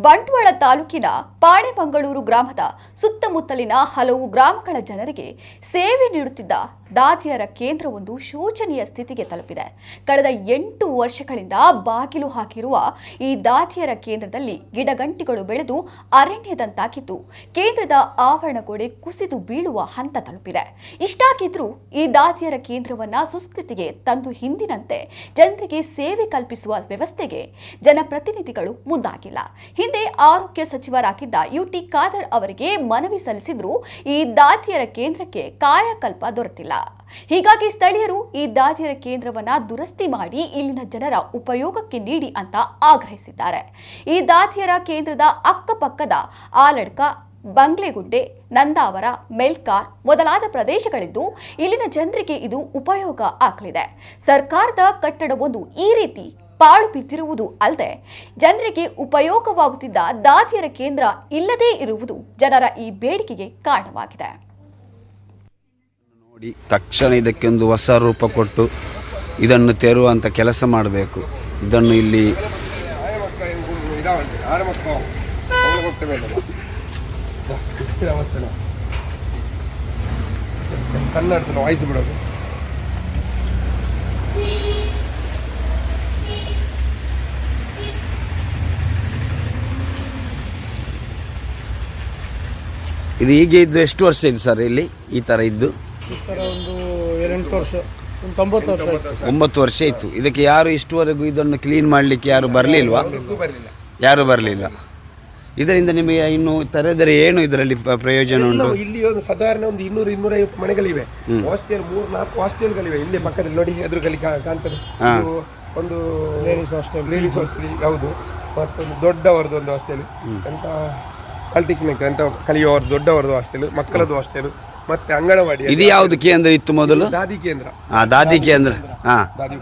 ಬಂಟ್ವಾಳ ತಾಲೂಕಿನ ಪಾಣೆಮಂಗಳೂರು ಗ್ರಾಮದ ಸುತ್ತಮುತ್ತಲಿನ ಹಲವು ಗ್ರಾಮಗಳ ಜನರಿಗೆ ಸೇವೆ ನೀಡುತ್ತಿದ್ದ ದಾದಿಯರ ಕೇಂದ್ರವೊಂದು ಶೋಚನೀಯ ಸ್ಥಿತಿಗೆ ತಲುಪಿದೆ. ಕಳೆದ 8 ವರ್ಷಗಳಿಂದ ಬಾಗಿಲು ಹಾಕಿರುವ ಈ ದಾದಿಯರ ಕೇಂದ್ರದಲ್ಲಿ ಗಿಡಗಂಟಿಗಳು ಬೆಳೆದು ಅರಣ್ಯದಂತಾಗಿದ್ದು, ಕೇಂದ್ರದ ಆವರಣ ಗೋಡೆ ಕುಸಿದು ಬೀಳುವ ಹಂತ ತಲುಪಿದೆ. ಇಷ್ಟಾಗಿದ್ರೂ ಈ ದಾದಿಯರ ಕೇಂದ್ರವನ್ನ ಸುಸ್ಥಿತಿಗೆ ತಂದು ಹಿಂದಿನಂತೆ ಜನರಿಗೆ ಸೇವೆ ಕಲ್ಪಿಸುವ ವ್ಯವಸ್ಥೆಗೆ ಜನಪ್ರತಿನಿಧಿಗಳು ಮುಂದಾಗಿಲ್ಲ. ಹಿಂದೆ ಆರೋಗ್ಯ ಸಚಿವರಾಗಿದ್ದ ಯುಟಿ ಖಾದರ್ ಅವರಿಗೆ ಮನವಿ ಸಲ್ಲಿಸಿದ್ರು ಈ ದಾದಿಯರ ಕೇಂದ್ರಕ್ಕೆ ಕಾಯಕಲ್ಪ ದೊರೆತಿಲ್ಲ. ಹೀಗಾಗಿ ಸ್ಥಳೀಯರು ಈ ದಾದಿಯರ ಕೇಂದ್ರವನ್ನ ದುರಸ್ತಿ ಮಾಡಿ ಇಲ್ಲಿನ ಜನರ ಉಪಯೋಗಕ್ಕೆ ನೀಡಿ ಅಂತ ಆಗ್ರಹಿಸಿದ್ದಾರೆ. ಈ ದಾದಿಯರ ಕೇಂದ್ರದ ಅಕ್ಕಪಕ್ಕದ ಆಲಡ್ಕ, ಬಂಗ್ಲೆಗುಡ್ಡೆ, ನಂದಾವರ, ಮೆಲ್ಕಾರ್ ಮೊದಲಾದ ಪ್ರದೇಶಗಳಿದ್ದು ಇಲ್ಲಿನ ಜನರಿಗೆ ಇದು ಉಪಯೋಗ ಆಗಲಿದೆ. ಸರ್ಕಾರದ ಕಟ್ಟಡವೊಂದು ಈ ರೀತಿ ಪಾಳು ಬಿದ್ದಿರುವುದು ಅಲ್ಲದೆ ಜನರಿಗೆ ಉಪಯೋಗವಾಗುತ್ತಿದ್ದ ದಾದಿಯರ ಕೇಂದ್ರ ಇಲ್ಲದೇ ಇರುವುದು ಜನರ ಈ ಬೇಡಿಕೆಗೆ ಕಾರಣವಾಗಿದೆ. ನೋಡಿ, ತಕ್ಷಣ ಇದಕ್ಕೊಂದು ಹೊಸ ರೂಪ ಕೊಟ್ಟು ಇದನ್ನು ತೆರುವಂಥ ಕೆಲಸ ಮಾಡಬೇಕು. ಇದನ್ನು ಇಲ್ಲಿ ಕನ್ನಡ ವಾಯ್ಸ್ ಬಿಡೋದು. ಇದು ಹೀಗೆ ಇದ್ದು ಎಷ್ಟು ವರ್ಷ ಇದೆ ಸರ್ ಇಲ್ಲಿ ಈ ಥರ ಇದ್ದು? ಒಂದು 8 ವರ್ಷ, 90 ವರ್ಷ, 9 ವರ್ಷ ಇತ್ತು. ಇದಕ್ಕೆ ಯಾರು ಇಷ್ಟುವರೆಗೂ ಇದನ್ನು ಕ್ಲೀನ್ ಮಾಡಲಿಕ್ಕೆ ಯಾರು ಬರಲಿಲ್ವಾ? ಯಾರು ಬರಲಿಲ್ಲ. ಇದರಿಂದ ನಿಮಗೆ ಇನ್ನು ತೆರೆದರೆ ಏನು ಇದರಲ್ಲಿ ಪ್ರಯೋಜನ ಉಂಟು? ಇಲ್ಲಿ ಒಂದು ಸಾಧಾರಣ ಒಂದು 200-250 ಮನೆಗಳಿವೆ. ಹಾಸ್ಟೆಲ್ 3-4 ಹಾಸ್ಟೆಲ್ಗಳಿವೆ ಇಲ್ಲಿ ಪಕ್ಕದಲ್ಲಿ. ನೋಡಿ ಎದುರುಗಲ್ಲಿ ಕಾಣ್ತದೆ ಒಂದು ಲೇಡೀಸ್ ಹಾಸ್ಟೆಲ್, ಹೌದು. ಮತ್ತೊಂದು ದೊಡ್ಡವರದ್ದು ಒಂದು ಹಾಸ್ಟೆಲ್, ಅಂತ ಪಾಲಿಟೆಕ್ನಿಕ್ ಅಂತ ಕಲಿಯುವವರು ದೊಡ್ಡವರದ್ದು ಹಾಸ್ಟೆಲ್, ಮಕ್ಕಳದ್ದು ಹಾಸ್ಟೆಲ್, ಮತ್ತೆ ಅಂಗನವಾಡಿ. ಇದು ಯಾವುದು ಕೇಂದ್ರ ಇತ್ತು ಮೊದಲು? ದಾದಿ ಕೇಂದ್ರ. ದಾದಿ ಕೇಂದ್ರ. ದಾದಿ